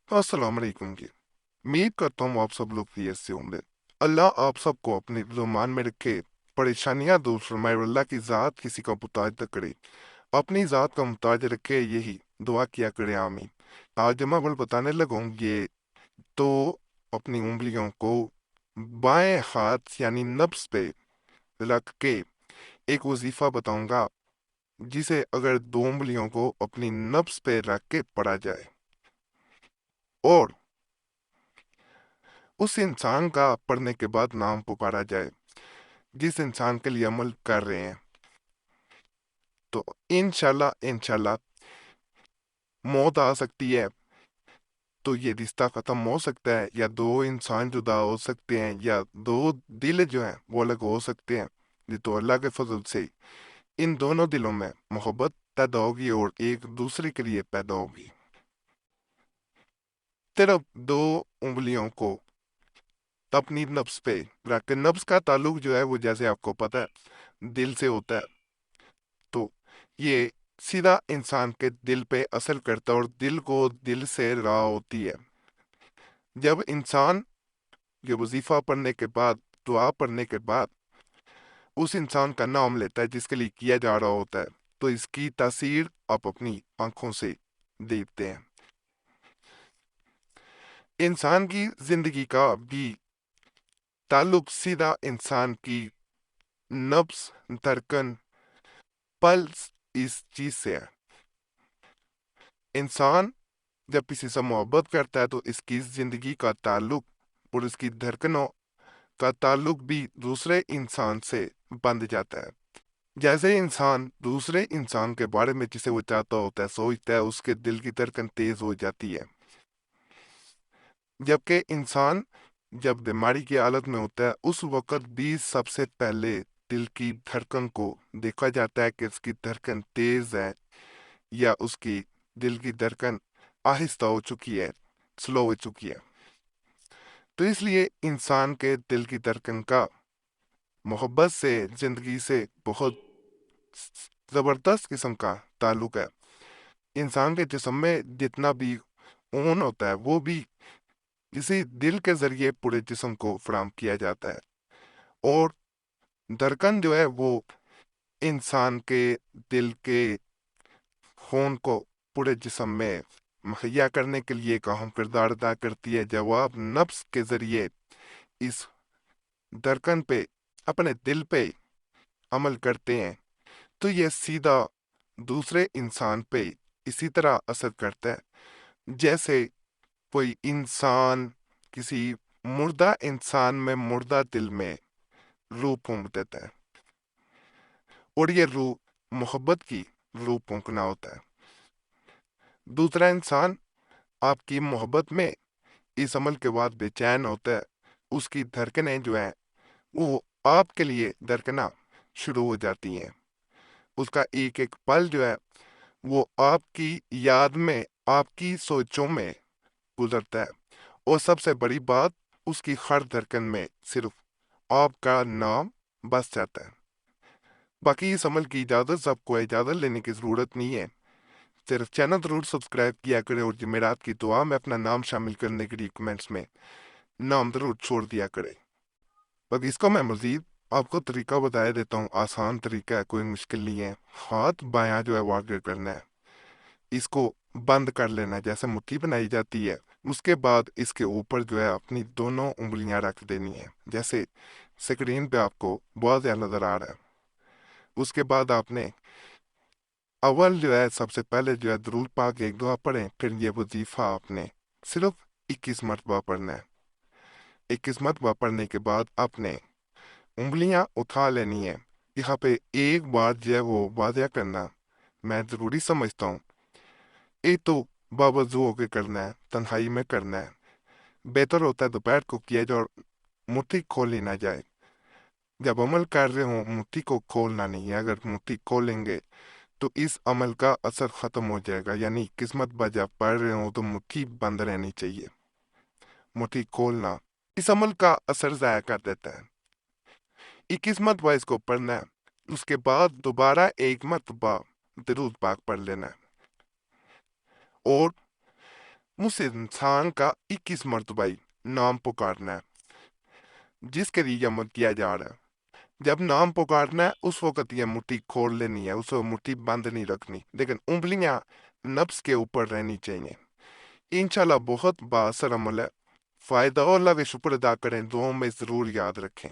अस्सलाम वालेकुम जी। उम्मीद करता हूँ आप सब लोग खैरियत से होंगे। अल्लाह आप सबको अपने ज़ुबान में रखे, परेशानियां दूर फरमाए और अल्लाह की ज़ात किसी का मुताज न करे, अपनी ज़ात का मुताज रखे, यही दुआ किया करे, आमीन। आज मैं बल बताने लगूँ ये तो अपनी उंगलियों को बाएं हाथ यानी नब्स पे रख के एक वजीफा बताऊंगा, जिसे अगर दो उंगलियों को अपनी नब्स पे रख के पढ़ा जाए और उस इंसान का पढ़ने के बाद नाम पुकारा जाए जिस इंसान के लिए अमल कर रहे हैं, तो इंशाल्लाह इंशाल्लाह मौत आ सकती है तो ये रिश्ता खत्म हो सकता है, या दो इंसान जुदा हो सकते हैं, या दो दिल जो हैं वो अलग हो सकते हैं। ये तो अल्लाह के फजल से इन दोनों दिलों में मोहब्बत पैदा होगी और एक दूसरे के लिए पैदा होगी। सिर्फ दो उंगलियों को अपनी नब्ज पे रख के, नब्ज का ताल्लुक जो है वो जैसे आपको पता है दिल से होता है, तो ये सीधा इंसान के दिल पे असर करता है और दिल को दिल से राह होती है। जब इंसान ये वजीफा पढ़ने के बाद, दुआ पढ़ने के बाद उस इंसान का नाम लेता है जिसके लिए किया जा रहा होता है, तो इसकी तासीर आप अपनी आंखों से देखते हैं। इंसान की जिंदगी का भी ताल्लुक सीधा इंसान की नब्ज, धड़कन, पल्स इस चीज से है। इंसान जब किसी से मोहब्बत करता है तो इसकी जिंदगी का ताल्लुक और इसकी धड़कनों का ताल्लुक भी दूसरे इंसान से बंध जाता है। जैसे इंसान दूसरे इंसान के बारे में जिसे वो चाहता होता है, सोचता है, उसके दिल की धड़कन तेज हो जाती है। जबकि इंसान जब बीमारी की हालत में होता है उस वक्त भी सबसे पहले दिल की धड़कन को देखा जाता है कि उसकी धड़कन तेज है या उसकी दिल की धड़कन आहिस्ता हो चुकी है, स्लो हो चुकी है। तो इसलिए इंसान के दिल की धड़कन का मोहब्बत से, जिंदगी से बहुत जबरदस्त किस्म का ताल्लुक है। इंसान के जिस्म में जितना भी खून होता है वो भी इसी दिल के जरिए पूरे जिस्म को फराहम किया जाता है, और धड़कन जो है वो इंसान के दिल के खून को पूरे जिस्म में मुहैया करने के लिए एक अहम किरदार अदा करती है। जब आप नफ्स के जरिए इस धड़कन पे, अपने दिल पे अमल करते हैं, तो यह सीधा दूसरे इंसान पे इसी तरह असर करता है जैसे कोई इंसान किसी मुर्दा इंसान में, मुर्दा दिल में रूह फूंक देता है, और ये रूह मोहब्बत की रूह फूंकना होता है। दूसरा इंसान आपकी मोहब्बत में इस अमल के बाद बेचैन होता है, उसकी धड़कनें जो हैं वो आपके लिए धड़कना शुरू हो जाती हैं। उसका एक एक पल जो है वो आपकी याद में, आपकी सोचों में गुजरता है, और सबसे बड़ी बात, उसकी हर धड़कन में सिर्फ आपका नाम बस जाता है। बाकी इस अमल की इजाज़त सबको इजाज़त लेने की ज़रूरत नहीं है। सिर्फ चैनल ज़रूर सब्सक्राइब किया करें और जमेरात की दुआ में अपना नाम शामिल करने के लिए कमेंट्स में नाम ज़रूर छोड़ दिया करें। बाकी इसको मैं मज़ीद आपको तरीका बता देता हूँ, आसान तरीका है, कोई मुश्किल नहीं है। हाथ बायां जो है वो आगे करना है, इसको बंद कर लेना है जैसे मुट्ठी बनाई जाती है। उसके बाद इसके ऊपर जो है अपनी दोनों उंगलियां रख देनी है, जैसे स्क्रीन पे आपको बहुत ज़्यादा नज़र आ रहा है। उसके बाद आपने अव्वल जो है, सबसे पहले जो है दुरूद पाक एक दुआ पढ़ें, फिर ये वजीफा आपने सिर्फ 21 मरतबा पढ़ना है। 21 मरतबा पढ़ने के बाद आपने उंगलियां उठा लेनी है। यहाँ पे एक बात जो है वो वादया करना मैं ज़रूरी समझता हूँ, एक तो बावजू होकर करना है, तन्हाई में करना है। बेहतर होता है दोपहर को किया जाए और मुट्ठी खोली ना जाए। जब अमल कर रहे हो मुट्ठी को खोलना नहीं है, अगर मुट्ठी खोलेंगे तो इस अमल का असर खत्म हो जाएगा, यानी किस्मत बजा पढ़ रहे हो तो मुट्ठी बंद रहनी चाहिए। मुट्ठी खोलना इस अमल का असर जाया कर देता है। 21 मरतबा इसको पढ़ना है, उसके बाद दोबारा एक मरतबा दरूद पाक पढ़ लेना है, और उस इंसान का 21 मरतबा नाम पुकारना है जिसके लिए यह किया जा रहा है। जब नाम पुकारना है उस वक्त यह मुट्ठी खोल लेनी है, उस मुट्ठी बंद नहीं रखनी, लेकिन उंगलियां नब्स के ऊपर रहनी चाहिए। इंशाल्लाह बहुत बासर अमल है। फ़ायदा और अल्लाह का शुक्र अदा करें, दुआओं में ज़रूर याद रखें।